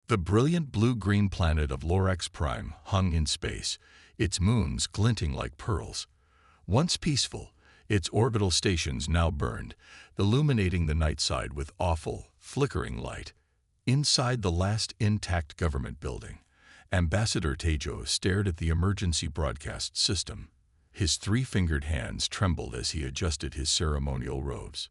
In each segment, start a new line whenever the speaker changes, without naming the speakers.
The brilliant blue-green planet of Lorax Prime hung in space, its moons glinting like pearls. Once peaceful, its orbital stations now burned, illuminating the night side with awful, flickering light. Inside the last intact government building, Ambassador Tejo stared at the emergency broadcast system. His three-fingered hands trembled as he adjusted his ceremonial robes.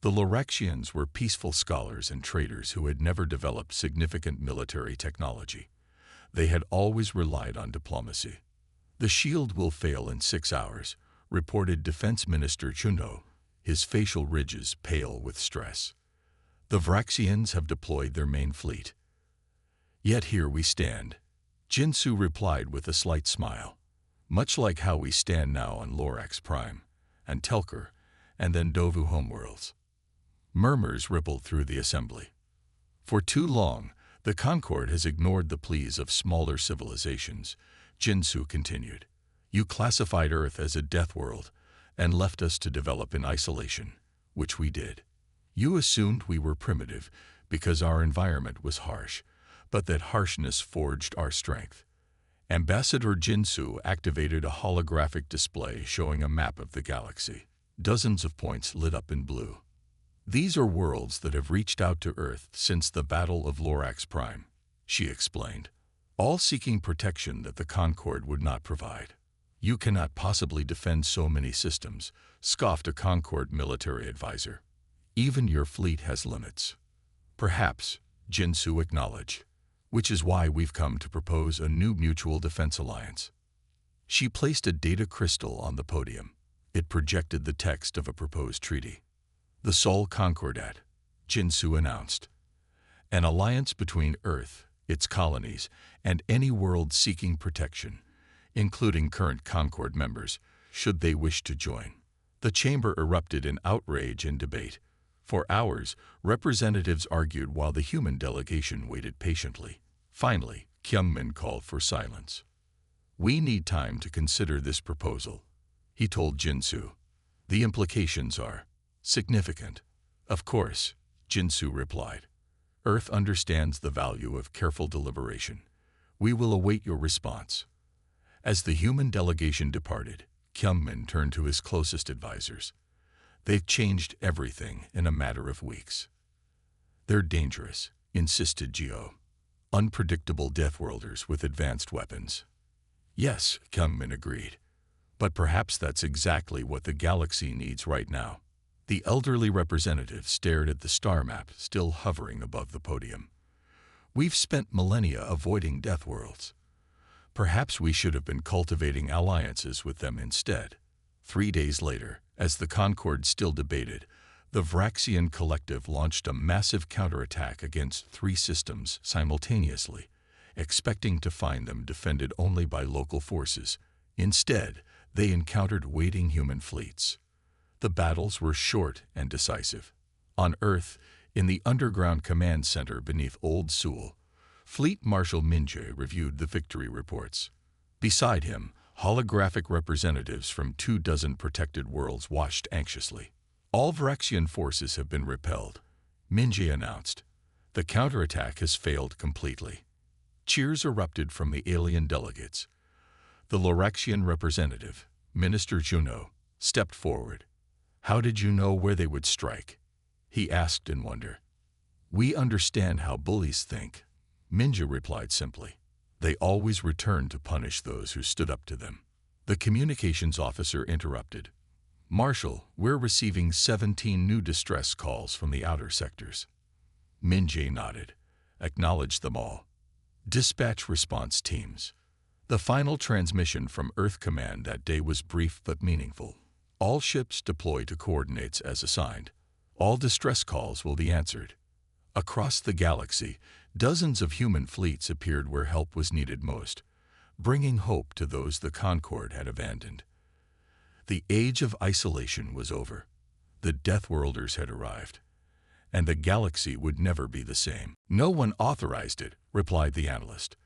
The Loraxians were peaceful scholars and traders who had never developed significant military technology. They had always relied on diplomacy. "The shield will fail in 6 hours," reported Defense Minister Chuno, his facial ridges pale with stress. "The Vraxians have deployed their main fleet." "Yet here we stand," Jinsu replied with a slight smile. "Much like how we stand now on Lorax Prime, and Telkur, and then Dovu homeworlds." Murmurs rippled through the assembly. For too long, the Concord has ignored the pleas of smaller civilizations, Jinsu continued. "You classified Earth as a death world and left us to develop in isolation, which we did. You assumed we were primitive because our environment was harsh, but that harshness forged our strength." Ambassador Jinsu activated a holographic display showing a map of the galaxy. Dozens of points lit up in blue. "These are worlds that have reached out to Earth since the Battle of Lorax Prime," she explained, "all seeking protection that the Concord would not provide." "You cannot possibly defend so many systems," scoffed a Concord military advisor. "Even your fleet has limits." "Perhaps," Jinsu acknowledged, "which is why we've come to propose a new mutual defense alliance." She placed a data crystal on the podium. It projected the text of a proposed treaty. "The Sol Concordat," Jinsu announced. "An alliance between Earth, its colonies, and any world seeking protection, including current Concord members, should they wish to join." The chamber erupted in outrage and debate. For hours, representatives argued while the human delegation waited patiently. Finally, Kyungmin called for silence. "We need time to consider this proposal," he told Jinsu. "The implications are significant." "Of course," Jinsu replied. "Earth understands the value of careful deliberation. We will await your response." As the human delegation departed, Kyungmin turned to his closest advisors. "They've changed everything in a matter of weeks." "They're dangerous," insisted Geo. "Unpredictable Deathworlders with advanced weapons." "Yes," Kyungmin agreed. "But perhaps that's exactly what the galaxy needs right now." The elderly representative stared at the star map still hovering above the podium. "We've spent millennia avoiding death worlds. Perhaps we should have been cultivating alliances with them instead." 3 days later, as the Concord still debated, the Vraxian collective launched a massive counterattack against 3 systems simultaneously, expecting to find them defended only by local forces. Instead, they encountered waiting human fleets. The battles were short and decisive. On Earth, in the underground command center beneath Old Seoul, Fleet Marshal Minje reviewed the victory reports. Beside him, holographic representatives from 24 protected worlds watched anxiously. "All Vraxian forces have been repelled," Minje announced. "The counterattack has failed completely." Cheers erupted from the alien delegates. The Loraxian representative, Minister Juno, stepped forward. "How did you know where they would strike?" he asked in wonder. "We understand how bullies think," Minje replied simply. "They always return to punish those who stood up to them." The communications officer interrupted. "Marshal, we're receiving 17 new distress calls from the outer sectors." Minje nodded, acknowledged them all. "Dispatch response teams." The final transmission from Earth Command that day was brief but meaningful. "All ships deploy to coordinates as assigned. All distress calls will be answered." Across the galaxy, dozens of human fleets appeared where help was needed most, bringing hope to those the Concord had abandoned. The age of isolation was over. The Deathworlders had arrived, and the galaxy would never be the same. "No one authorized it," replied the analyst.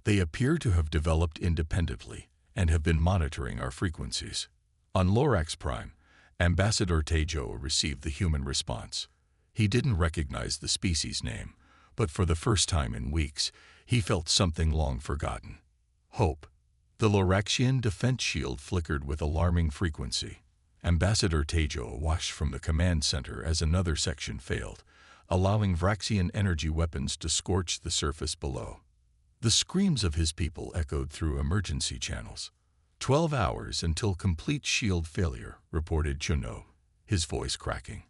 "They appear to have developed independently and have been monitoring our frequencies." On Lorax Prime, Ambassador Tejo received the human response. He didn't recognize the species name, But for the first time in weeks, he felt something long forgotten. Hope. The Loraxian defense shield flickered with alarming frequency. Ambassador Tejo watched from the command center as another section failed, allowing Vraxian energy weapons to scorch the surface below. The screams of his people echoed through emergency channels. 12 hours until complete shield failure, reported Chuno, his voice cracking.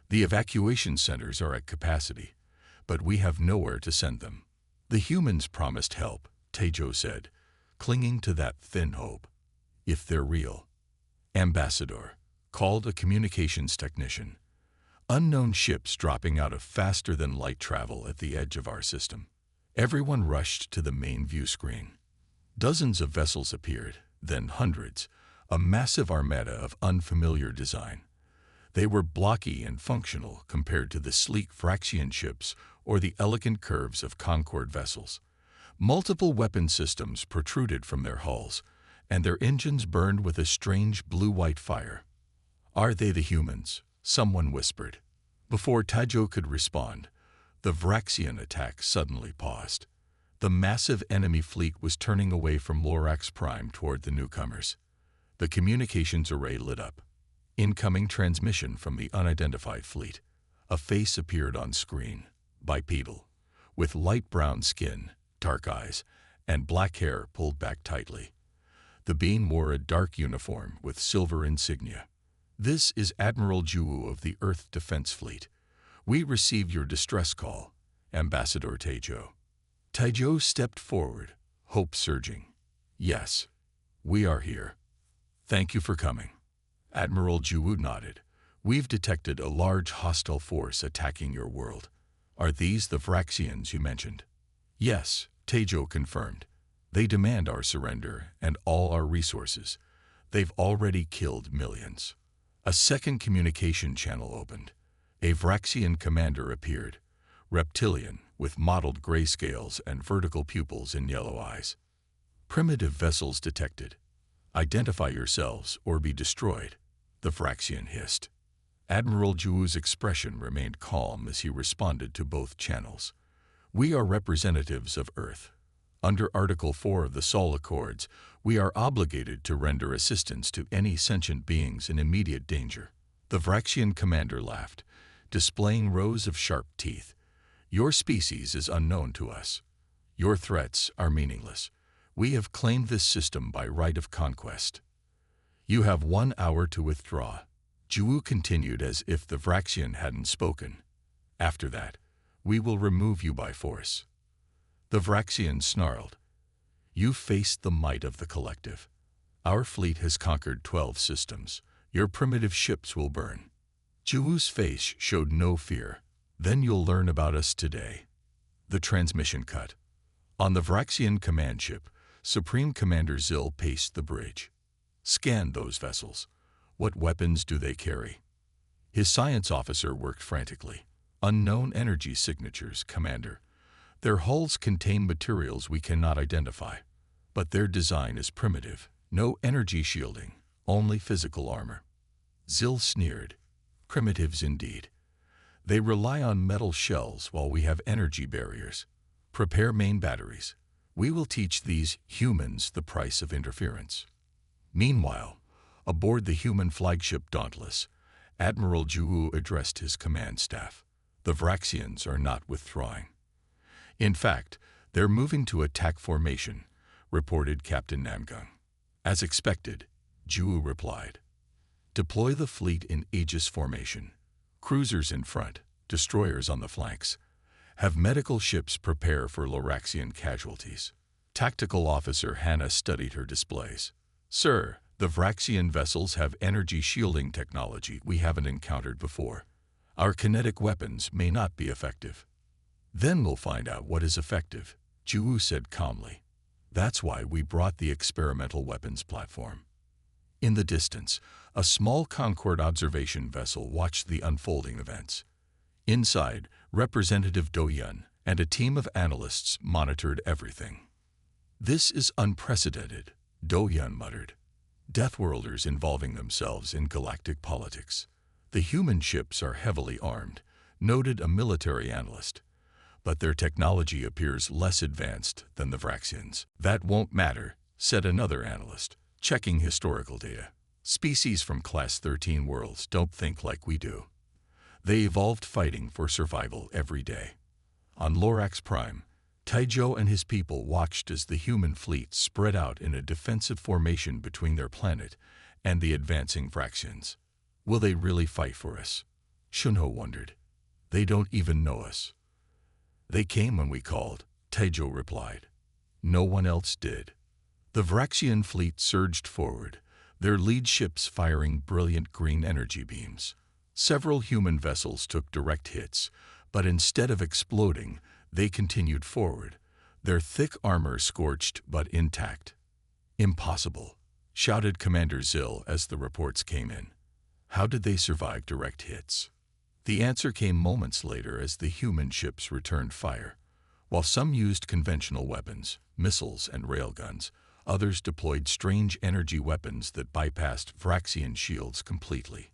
The evacuation centers are at capacity, but we have nowhere to send them. The humans promised help, Tejo said, clinging to that thin hope. If they're real. Ambassador called a communications technician. Unknown ships dropping out of faster-than-light travel at the edge of our system. Everyone rushed to the main view screen. Dozens of vessels appeared, then hundreds, a massive armada of unfamiliar design. They were blocky and functional compared to the sleek Vraxian ships or the elegant curves of Concord vessels. Multiple weapon systems protruded from their hulls, and their engines burned with a strange blue-white fire. Are they the humans? Someone whispered. Before Tejo could respond, the Vraxian attack suddenly paused. The massive enemy fleet was turning away from Lorax Prime toward the newcomers. The communications array lit up. Incoming transmission from the unidentified fleet. A face appeared on screen, bipedal, with light brown skin, dark eyes, and black hair pulled back tightly. The being wore a dark uniform with silver insignia. This is Admiral Juwu of the Earth Defense Fleet. We received your distress call, Ambassador Tejo. Tejo stepped forward, hope surging. Yes, we are here. Thank you for coming. Admiral Juwu nodded. We've detected a large hostile force attacking your world. Are these the Vraxians you mentioned? Yes, Tejo confirmed. They demand our surrender and all our resources. They've already killed millions. A second communication channel opened. A Vraxian commander appeared, reptilian, with mottled grayscales and vertical pupils and yellow eyes. Primitive vessels detected. Identify yourselves or be destroyed, the Vraxian hissed. Admiral Juwu's expression remained calm as he responded to both channels. We are representatives of Earth. Under Article 4 of the Sol Accords, we are obligated to render assistance to any sentient beings in immediate danger. The Vraxian commander laughed, displaying rows of sharp teeth. Your species is unknown to us. Your threats are meaningless. We have claimed this system by right of conquest. You have 1 hour to withdraw. Juwu continued as if the Vraxian hadn't spoken. After that, we will remove you by force. The Vraxian snarled. You faced the might of the collective. Our fleet has conquered 12 systems. Your primitive ships will burn. Juwu's face showed no fear. Then you'll learn about us today. The transmission cut. On the Vraxian command ship, Supreme Commander Zil paced the bridge. Scan those vessels. What weapons do they carry? His science officer worked frantically. Unknown energy signatures, Commander. Their hulls contain materials we cannot identify, but their design is primitive. No energy shielding, only physical armor. Zil sneered. Primitives indeed. They rely on metal shells while we have energy barriers. Prepare main batteries. We will teach these humans the price of interference. Meanwhile, aboard the human flagship Dauntless, Admiral Juwu addressed his command staff. The Vraxians are not withdrawing. In fact, they're moving to attack formation, reported Captain Namgung. As expected, Juwu replied. Deploy the fleet in Aegis formation. Cruisers in front, destroyers on the flanks. Have medical ships prepare for Loraxian casualties. Tactical Officer Hannah studied her displays. Sir, the Vraxian vessels have energy shielding technology we haven't encountered before. Our kinetic weapons may not be effective. Then we'll find out what is effective, Juwu said calmly. That's why we brought the experimental weapons platform. In the distance, a small Concord observation vessel watched the unfolding events. Inside, Representative Do Yun and a team of analysts monitored everything. This is unprecedented, Do Yun muttered. Deathworlders involving themselves in galactic politics. The human ships are heavily armed, noted a military analyst. but their technology appears less advanced than the Vraxians. That won't matter, said another analyst, checking historical data. Species from Class 13 worlds don't think like we do. They evolved fighting for survival every day. On Lorax Prime, Taijo and his people watched as the human fleet spread out in a defensive formation between their planet and the advancing Vraxians. Will they really fight for us? Shunho wondered. They don't even know us. They came when we called, Taijo replied. No one else did. The Vraxian fleet surged forward, their lead ships firing brilliant green energy beams. Several human vessels took direct hits, but instead of exploding, they continued forward, their thick armor scorched but intact. Impossible, shouted Commander Zill as the reports came in. How did they survive direct hits? The answer came moments later as the human ships returned fire. While some used conventional weapons, missiles and railguns, others deployed strange energy weapons that bypassed Vraxian shields completely.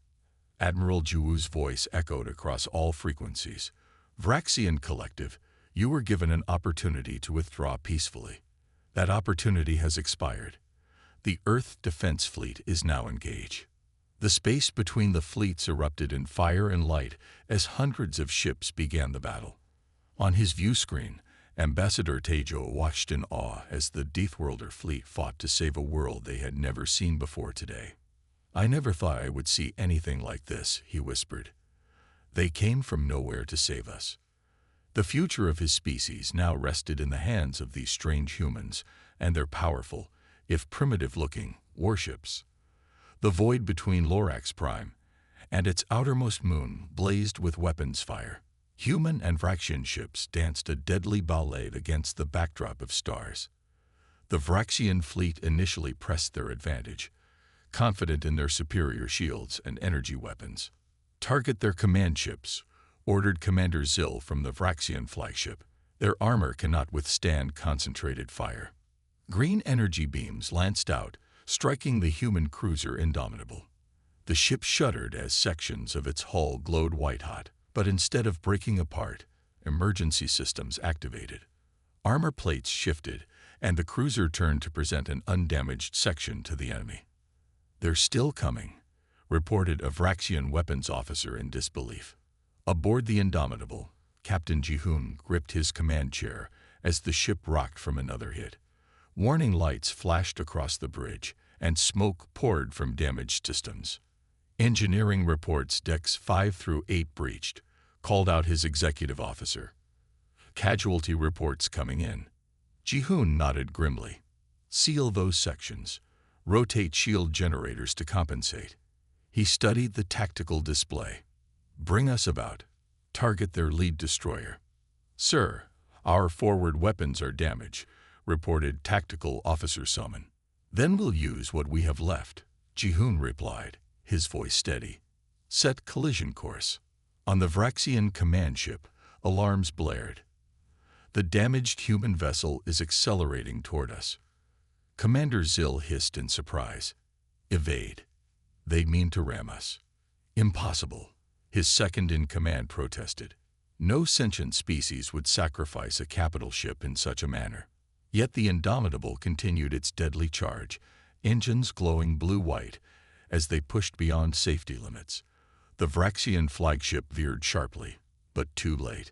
Admiral Juwu's voice echoed across all frequencies. Vraxian Collective, you were given an opportunity to withdraw peacefully. That opportunity has expired. The Earth Defense Fleet is now engaged. The space between the fleets erupted in fire and light as hundreds of ships began the battle. On his view screen, Ambassador Taijo watched in awe as the Deathworlder fleet fought to save a world they had never seen before today. I never thought I would see anything like this, he whispered. They came from nowhere to save us. The future of his species now rested in the hands of these strange humans and their powerful, if primitive-looking, warships. The void between Lorax Prime and its outermost moon blazed with weapons fire. Human and Vraxian ships danced a deadly ballet against the backdrop of stars. The Vraxian fleet initially pressed their advantage, confident in their superior shields and energy weapons. Target their command ships, ordered Commander Zill from the Vraxian flagship. Their armor cannot withstand concentrated fire. Green energy beams lanced out, striking the human cruiser Indomitable. The ship shuddered as sections of its hull glowed white-hot, but instead of breaking apart, emergency systems activated. Armor plates shifted, and the cruiser turned to present an undamaged section to the enemy. They're still coming, reported a Vraxian weapons officer in disbelief. Aboard the Indomitable, Captain Ji-hoon gripped his command chair as the ship rocked from another hit. Warning lights flashed across the bridge, and smoke poured from damaged systems. Engineering reports decks 5 through 8 breached, called out his executive officer. Casualty reports coming in. Ji-hoon nodded grimly. Seal those sections. Rotate shield generators to compensate. He studied the tactical display. Bring us about. Target their lead destroyer. Sir, our forward weapons are damaged, reported Tactical Officer Summon. Then we'll use what we have left, Ji-hoon replied, his voice steady. Set collision course. On the Vraxian command ship, alarms blared. The damaged human vessel is accelerating toward us. Commander Zill hissed in surprise. Evade. They mean to ram us. Impossible, his second-in-command protested. No sentient species would sacrifice a capital ship in such a manner. Yet the Indomitable continued its deadly charge, engines glowing blue-white, as they pushed beyond safety limits. The Vraxian flagship veered sharply, but too late.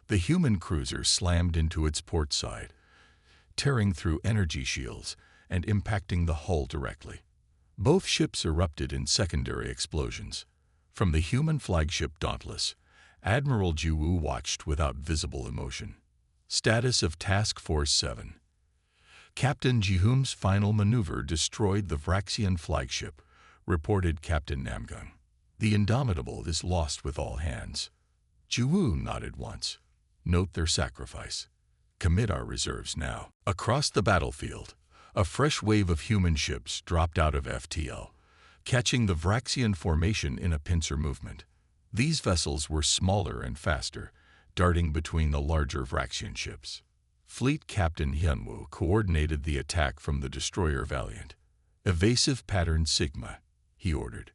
The human cruiser slammed into its port side, tearing through energy shields and impacting the hull directly. Both ships erupted in secondary explosions. From the human flagship Dauntless, Admiral Juwu watched without visible emotion. Status of Task Force 7. Captain Ji-hoon's final maneuver destroyed the Vraxian flagship, reported Captain Namgung. The Indomitable is lost with all hands. Juwu nodded once. Note their sacrifice. Commit our reserves now. Across the battlefield, a fresh wave of human ships dropped out of FTL, catching the Vraxian formation in a pincer movement. These vessels were smaller and faster, darting between the larger Vraxian ships. Fleet Captain Hyunwoo coordinated the attack from the destroyer Valiant. Evasive pattern Sigma, he ordered.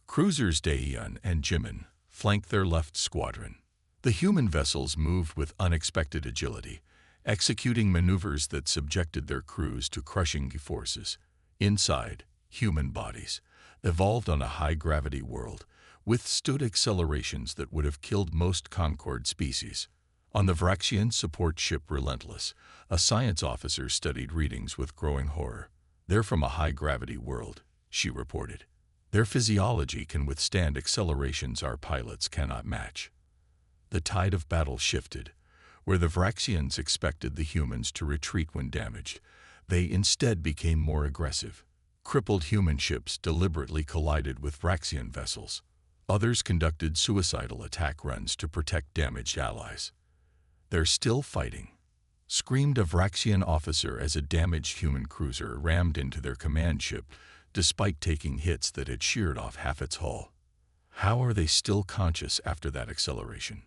Cruisers Daehyun and Jimin flanked their left squadron. The The human vessels moved with unexpected agility, executing maneuvers that subjected their crews to crushing forces. Inside, human bodies, evolved on a high-gravity world, withstood accelerations that would have killed most Concord species. On the Vraxian support ship Relentless, a science officer studied readings with growing horror. "They're from a high-gravity world," she reported. "Their physiology can withstand accelerations our pilots cannot match." The tide of battle shifted. Where the Vraxians expected the humans to retreat when damaged, they instead became more aggressive. Crippled human ships deliberately collided with Vraxian vessels. Others conducted suicidal attack runs to protect damaged allies. "They're still fighting," screamed a Vraxian officer as a damaged human cruiser rammed into their command ship, despite taking hits that had sheared off half its hull. "How are they still conscious after that acceleration?"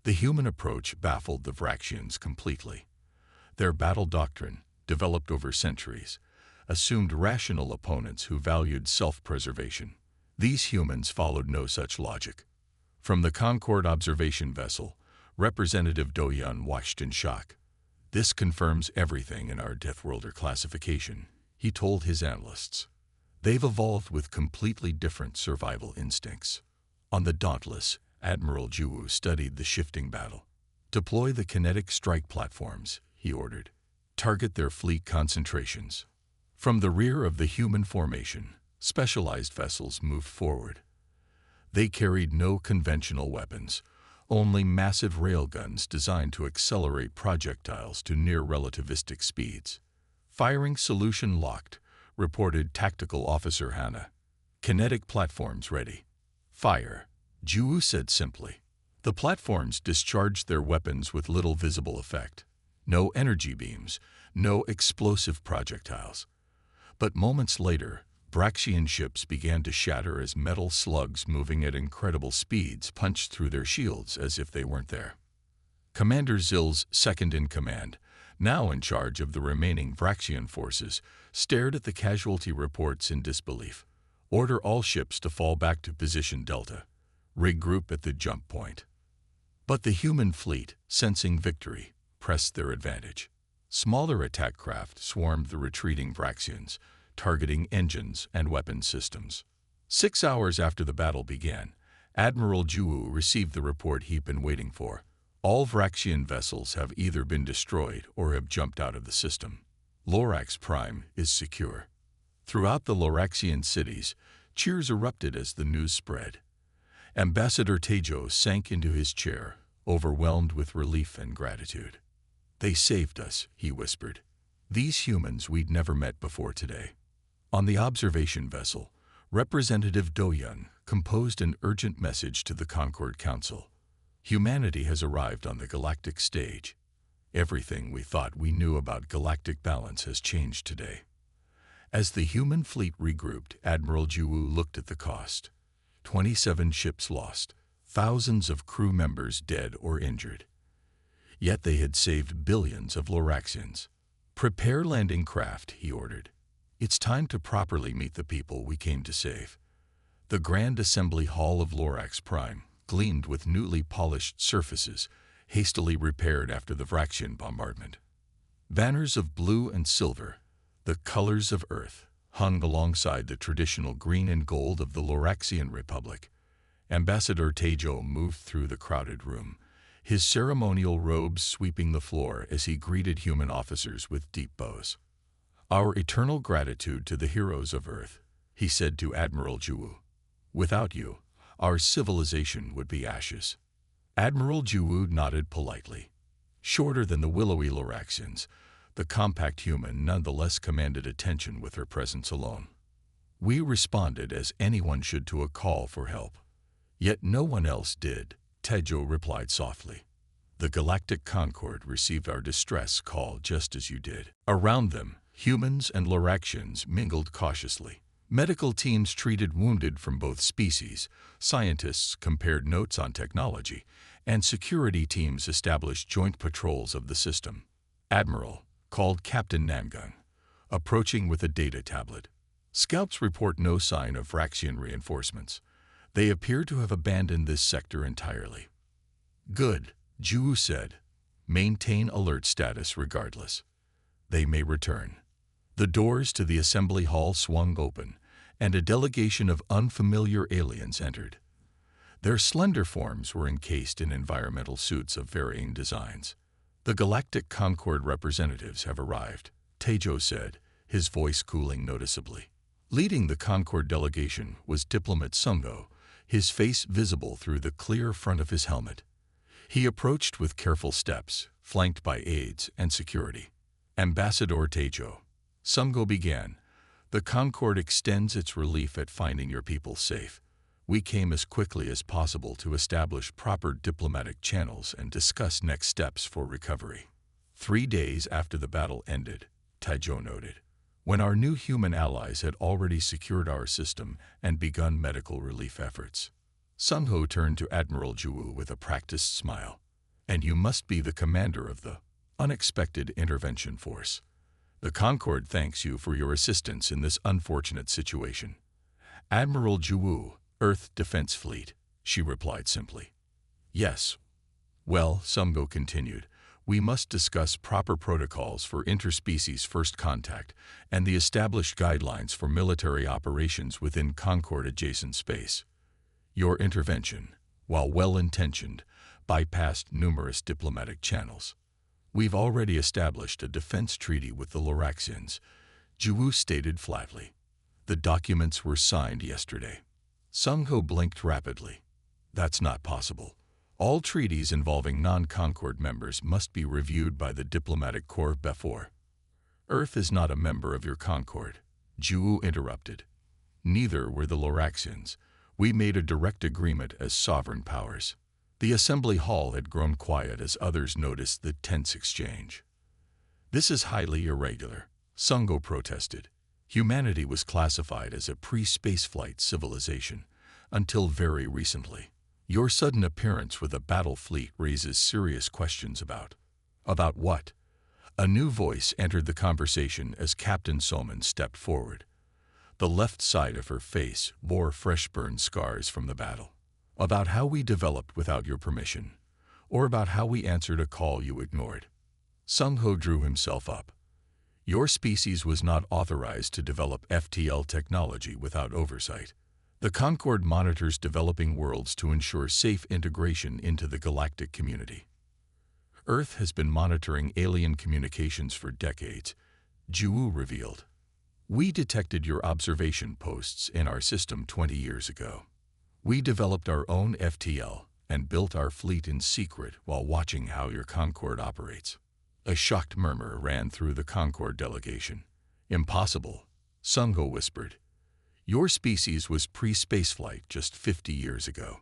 The human approach baffled the Vraxians completely. Their battle doctrine, developed over centuries, assumed rational opponents who valued self-preservation. These humans followed no such logic. From the Concord observation vessel, Representative Do-Yun watched in shock. "This confirms everything in our Deathworlder classification," he told his analysts. "They've evolved with completely different survival instincts." On the Dauntless, Admiral Juwu studied the shifting battle. "Deploy the kinetic strike platforms," he ordered. "Target their fleet concentrations." From the rear of the human formation, specialized vessels moved forward. They carried no conventional weapons, only massive railguns designed to accelerate projectiles to near-relativistic speeds. "Firing solution locked," reported Tactical Officer Hannah. "Kinetic platforms ready." "Fire," Juwu said simply. The platforms discharged their weapons with little visible effect. No energy beams, no explosive projectiles. But moments later, Vraxian ships began to shatter as metal slugs moving at incredible speeds punched through their shields as if they weren't there. Commander Zill's second-in-command, now in charge of the remaining Vraxian forces, stared at the casualty reports in disbelief. "Order all ships to fall back to position Delta. Regroup at the jump point." But the human fleet, sensing victory, pressed their advantage. Smaller attack craft swarmed the retreating Vraxians, targeting engines and weapon systems. 6 hours after the battle began, Admiral Juwu received the report he'd been waiting for. "All Vraxian vessels have either been destroyed or have jumped out of the system. Lorax Prime is secure." Throughout the Loraxian cities, cheers erupted as the news spread. Ambassador Tejo sank into his chair, overwhelmed with relief and gratitude. "They saved us," he whispered. "These humans we'd never met before today." On the observation vessel, Representative Do-Yun composed an urgent message to the Concord Council. "Humanity has arrived on the galactic stage. Everything we thought we knew about galactic balance has changed today." As the human fleet regrouped, Admiral Juwu looked at the cost. 27 ships lost, thousands of crew members dead or injured. Yet they had saved billions of Loraxians. "Prepare landing craft," he ordered. "It's time to properly meet the people we came to save." The Grand Assembly Hall of Lorax Prime gleamed with newly polished surfaces, hastily repaired after the Vraxian bombardment. Banners of blue and silver, the colors of Earth, hung alongside the traditional green and gold of the Loraxian Republic. Ambassador Tejo moved through the crowded room, his ceremonial robes sweeping the floor as he greeted human officers with deep bows. "Our eternal gratitude to the heroes of Earth," he said to Admiral Juwu. "Without you, our civilization would be ashes." Admiral Juwu nodded politely. Shorter than the willowy Loraxians, the compact human nonetheless commanded attention with her presence alone. "We responded as anyone should to a call for help. Yet no one else did," Tejo replied softly. "The Galactic Concord received our distress call just as you did." Around them, humans and Loraxians mingled cautiously. Medical teams treated wounded from both species, scientists compared notes on technology, and security teams established joint patrols of the system. "Admiral," called Captain Namgung, approaching with a data tablet. "Scouts report no sign of Vraxian reinforcements. They appear to have abandoned this sector entirely." Good, Ju said. Maintain alert status regardless. They may return. The doors to the assembly hall swung open, and a delegation of unfamiliar aliens entered. Their slender forms were encased in environmental suits of varying designs. The Galactic Concord representatives have arrived, Tejo said, his voice cooling noticeably. Leading the Concord delegation was Diplomat Sungo, his face visible through the clear front of his helmet. He approached with careful steps, flanked by aides and security. Ambassador Tejo, Sungo began, the Concord extends its relief at finding your people safe. We came as quickly as possible to establish proper diplomatic channels and discuss next steps for recovery. 3 days after the battle ended, Tejo noted, when our new human allies had already secured our system and begun medical relief efforts. Sunho turned to Admiral Juwu with a practiced smile. And you must be the commander of the Unexpected Intervention Force. The Concord thanks you for your assistance in this unfortunate situation. Admiral Juwu, Earth Defense Fleet, she replied simply. Yes. Well, Sungo continued, we must discuss proper protocols for interspecies first contact and the established guidelines for military operations within Concord-adjacent space. Your intervention, while well-intentioned, bypassed numerous diplomatic channels. We've already established a defense treaty with the Loraxians, Juwu stated flatly. The documents were signed yesterday. Sungo blinked rapidly. That's not possible. All treaties involving non-Concord members must be reviewed by the Diplomatic Corps before. Earth is not a member of your Concord, Juwu interrupted. Neither were the Loraxians. We made a direct agreement as sovereign powers. The assembly hall had grown quiet as others noticed the tense exchange. This is highly irregular, Sungo protested. Humanity was classified as a pre-spaceflight civilization until very recently. Your sudden appearance with a battle fleet raises serious questions about what? A new voice entered the conversation as Captain Soman stepped forward. The left side of her face bore fresh burn scars from the battle. About how we developed without your permission, or about how we answered a call you ignored. Sunho drew himself up. Your species was not authorized to develop FTL technology without oversight. The Concord monitors developing worlds to ensure safe integration into the galactic community. Earth has been monitoring alien communications for decades, Juwu revealed. We detected your observation posts in our system 20 years ago. We developed our own FTL and built our fleet in secret while watching how your Concord operates. A shocked murmur ran through the Concord delegation. Impossible, Sungo whispered. Your species was pre-spaceflight just 50 years ago.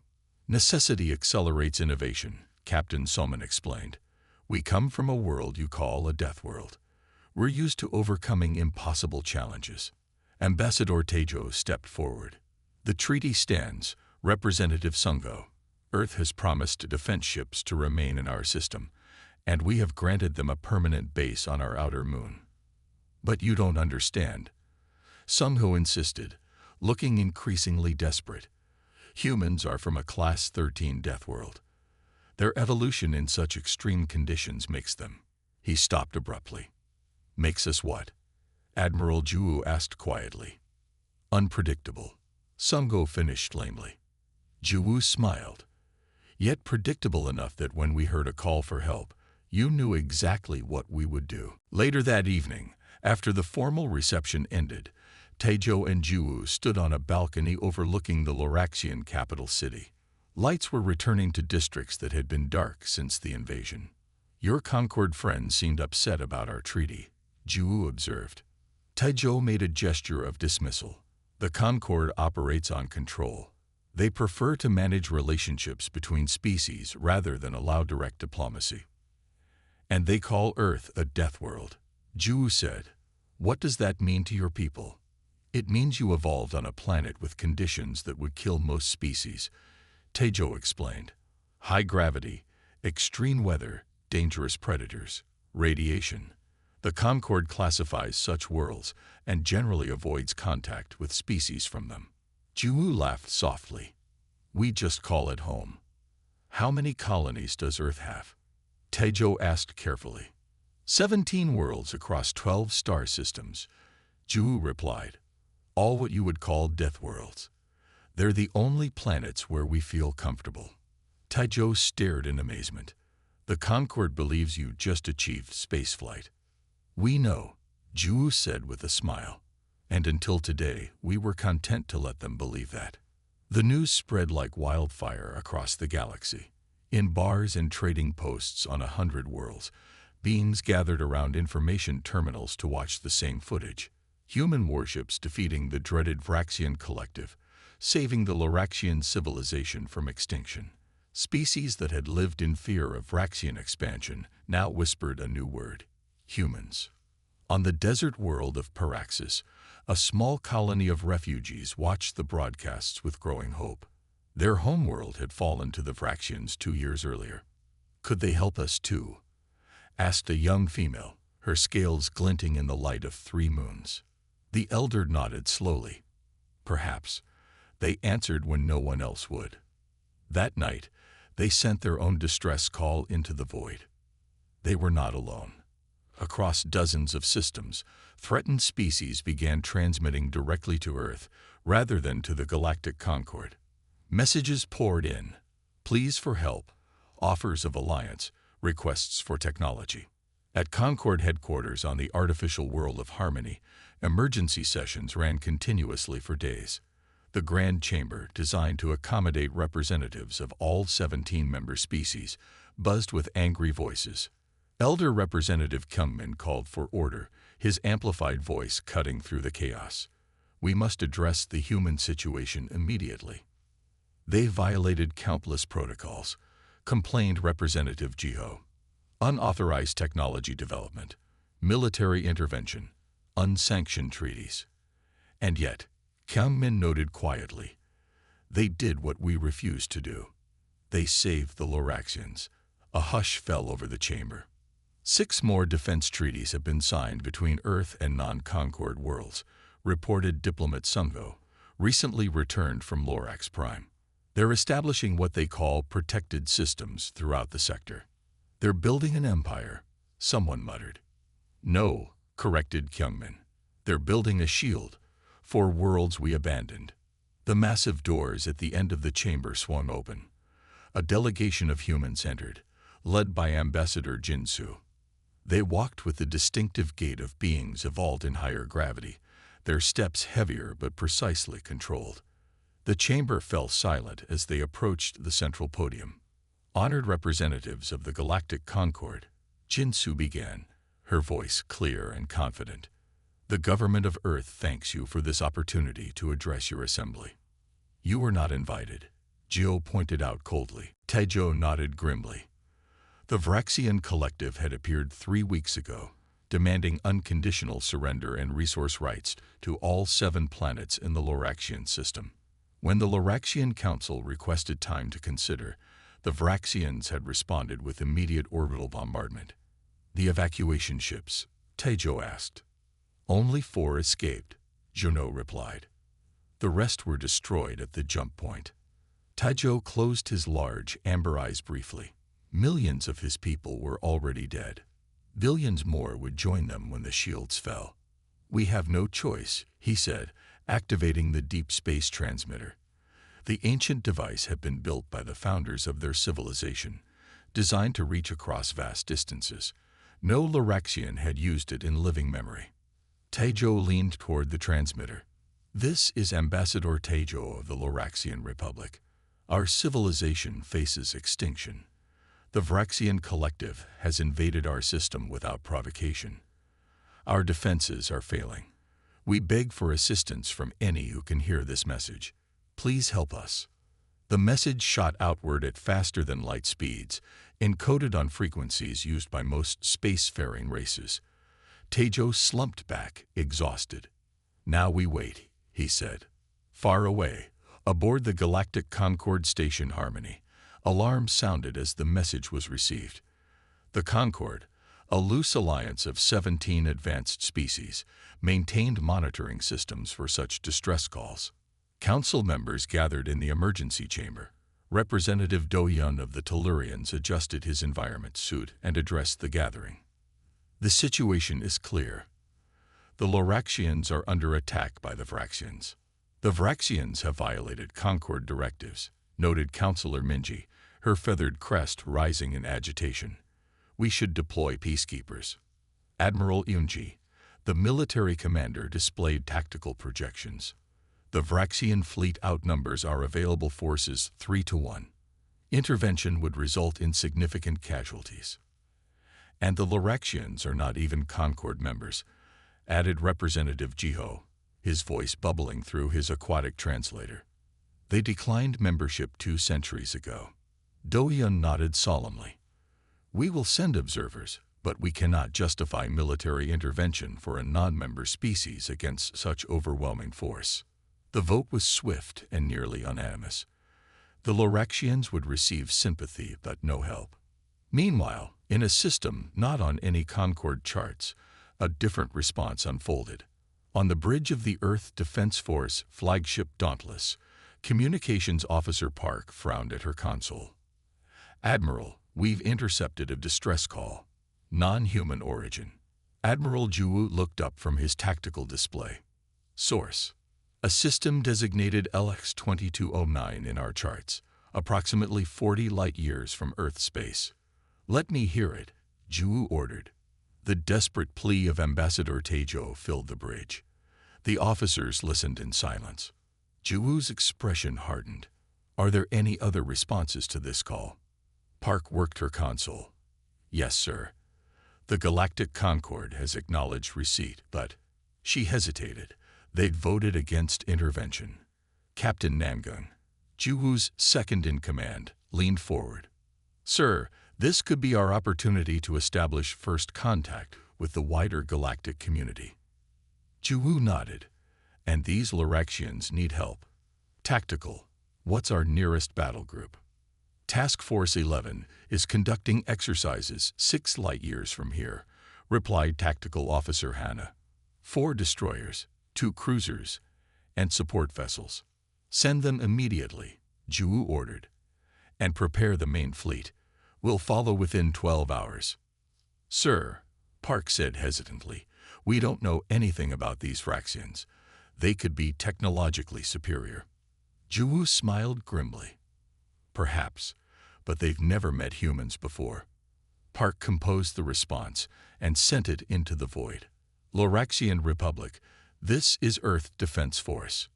Necessity accelerates innovation, Captain Soman explained. We come from a world you call a death world. We're used to overcoming impossible challenges. Ambassador Tejo stepped forward. The treaty stands, Representative Sungo. Earth has promised defense ships to remain in our system, and we have granted them a permanent base on our outer moon. But you don't understand, Sungo insisted, looking increasingly desperate. Humans are from a Class 13 death world. Their evolution in such extreme conditions makes them. He stopped abruptly. Makes us what? Admiral Juwu asked quietly. Unpredictable, Sungo finished lamely. Juwu smiled. Yet predictable enough that when we heard a call for help, you knew exactly what we would do. Later that evening, after the formal reception ended, Tejo and Juwu stood on a balcony overlooking the Loraxian capital city. Lights were returning to districts that had been dark since the invasion. Your Concord friends seemed upset about our treaty, Juwu observed. Tejo made a gesture of dismissal. The Concord operates on control. They prefer to manage relationships between species rather than allow direct diplomacy. And they call Earth a death world, Juwu said. What does that mean to your people? It means you evolved on a planet with conditions that would kill most species, Tejo explained. High gravity, extreme weather, dangerous predators, radiation. The Concord classifies such worlds and generally avoids contact with species from them. Juwu laughed softly. We just call it home. How many colonies does Earth have? Taejo asked carefully. 17 worlds across 12 star systems, Ju replied. All what you would call death worlds. They're the only planets where we feel comfortable. Taejo stared in amazement. The Concorde believes you just achieved spaceflight. We know, Ju said with a smile. And until today, we were content to let them believe that. The news spread like wildfire across the galaxy. In bars and trading posts on 100 worlds, beings gathered around information terminals to watch the same footage. Human warships defeating the dreaded Vraxian collective, saving the Loraxian civilization from extinction. Species that had lived in fear of Vraxian expansion now whispered a new word: humans. On the desert world of Paraxis, a small colony of refugees watched the broadcasts with growing hope. Their homeworld had fallen to the Vraxians 2 years earlier. Could they help us too? Asked a young female, her scales glinting in the light of 3 moons. The elder nodded slowly. Perhaps. They answered when no one else would. That night, they sent their own distress call into the void. They were not alone. Across dozens of systems, threatened species began transmitting directly to Earth rather than to the Galactic Concorde. Messages poured in. Pleas for help, offers of alliance, requests for technology. At Concorde headquarters on the artificial world of Harmony, emergency sessions ran continuously for days. The Grand Chamber, designed to accommodate representatives of all 17 member species, buzzed with angry voices. Elder Representative Kyungmin called for order, his amplified voice cutting through the chaos. We must address the human situation immediately. They violated countless protocols, complained Representative Jiho. Unauthorized technology development, military intervention, unsanctioned treaties. And yet, Kyungmin noted quietly, they did what we refused to do. They saved the Loraxians. A hush fell over the chamber. 6 more defense treaties have been signed between Earth and non-Concorde worlds, reported diplomat Sungho, recently returned from Lorax Prime. They're establishing what they call protected systems throughout the sector. They're building an empire, someone muttered. No, corrected Kyungmin. They're building a shield for worlds we abandoned. The massive doors at the end of the chamber swung open. A delegation of humans entered, led by Ambassador Jinsu. They walked with the distinctive gait of beings evolved in higher gravity, their steps heavier but precisely controlled. The chamber fell silent as they approached the central podium. Honored representatives of the Galactic Concorde, Jinsu began, her voice clear and confident. The government of Earth thanks you for this opportunity to address your assembly. You were not invited, Jio pointed out coldly. Taejo nodded grimly. The Vraxian collective had appeared 3 weeks ago, demanding unconditional surrender and resource rights to all 7 planets in the Loraxian system. When the Loraxian Council requested time to consider, the Vraxians had responded with immediate orbital bombardment. The evacuation ships, Taejo asked. Only 4 escaped, Juno replied. The rest were destroyed at the jump point. Taejo closed his large, amber eyes briefly. Millions of his people were already dead. Billions more would join them when the shields fell. We have no choice, he said, activating the deep space transmitter. The ancient device had been built by the founders of their civilization, designed to reach across vast distances. No Loraxian had used it in living memory. Taejo leaned toward the transmitter. This is Ambassador Taejo of the Loraxian Republic. Our civilization faces extinction. The Vraxian collective has invaded our system without provocation. Our defenses are failing. We beg for assistance from any who can hear this message. Please help us. The message shot outward at faster than light speeds, encoded on frequencies used by most spacefaring races. Taejo slumped back, exhausted. Now we wait, he said. Far away, aboard the Galactic Concorde Station Harmony, alarms sounded as the message was received. The Concorde, a loose alliance of 17 advanced species, maintained monitoring systems for such distress calls. Council members gathered in the emergency chamber. Representative Do-Yun of the Tellurians adjusted his environment suit and addressed the gathering. The situation is clear. The Loraxians are under attack by the Vraxians. The Vraxians have violated Concord directives, noted Councillor Minji, her feathered crest rising in agitation. We should deploy peacekeepers. Admiral Yunji, the military commander, displayed tactical projections. The Vraxian fleet outnumbers our available forces 3-1. Intervention would result in significant casualties. And the Loraxians are not even Concord members, added Representative Jiho, his voice bubbling through his aquatic translator. They declined membership 2 centuries ago. Do-Yun nodded solemnly. We will send observers, but we cannot justify military intervention for a non-member species against such overwhelming force. The vote was swift and nearly unanimous. The Loraxians would receive sympathy but no help. Meanwhile, in a system not on any Concord charts, a different response unfolded. On the bridge of the Earth Defense Force flagship Dauntless, Communications Officer Park frowned at her console. Admiral, we've intercepted a distress call. Non-human origin. Admiral Juwu looked up from his tactical display. Source: a system designated LX-2209 in our charts, approximately 40 light-years from Earth space. Let me hear it, Juwu ordered. The desperate plea of Ambassador Tejo filled the bridge. The officers listened in silence. Juwu's expression hardened. Are there any other responses to this call? Park worked her console. Yes, sir. The Galactic Concord has acknowledged receipt, but she hesitated. They'd voted against intervention. Captain Namgung, Juwu's second-in-command, leaned forward. Sir, this could be our opportunity to establish first contact with the wider galactic community. Juwu nodded. And these Loraxians need help. Tactical. What's our nearest battle group? Task Force 11 is conducting exercises 6 light-years from here, replied Tactical Officer Hannah. 4 destroyers, 2 cruisers, and support vessels. Send them immediately, Juwu ordered. And prepare the main fleet. We'll follow within 12 hours. Sir, Park said hesitantly, we don't know anything about these Vraxians. They could be technologically superior. Juwu smiled grimly. Perhaps, but they've never met humans before. Park composed the response and sent it into the void. Loraxian Republic, this is Earth Defense Force.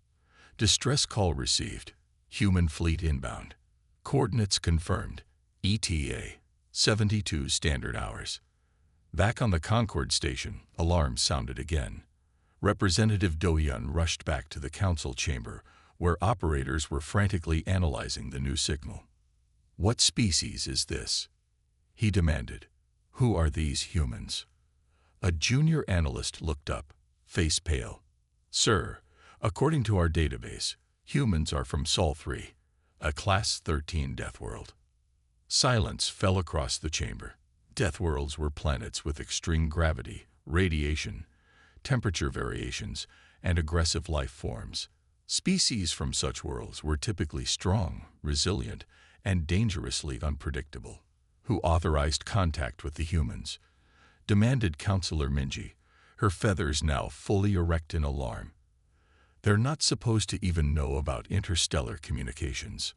Distress call received. Human fleet inbound. Coordinates confirmed. ETA, 72 standard hours. Back on the Concord station, alarms sounded again. Representative Do-Yun rushed back to the council chamber, where operators were frantically analyzing the new signal. What species is this? He demanded. Who are these humans? A junior analyst looked up, face pale. Sir, according to our database, humans are from Sol 3, a Class 13 Deathworld. Silence fell across the chamber. Deathworlds were planets with extreme gravity, radiation, temperature variations, and aggressive life forms. Species from such worlds were typically strong, resilient, and dangerously unpredictable. Who authorized contact with the humans? Demanded Councillor Minji, her feathers now fully erect in alarm. They're not supposed to even know about interstellar communications.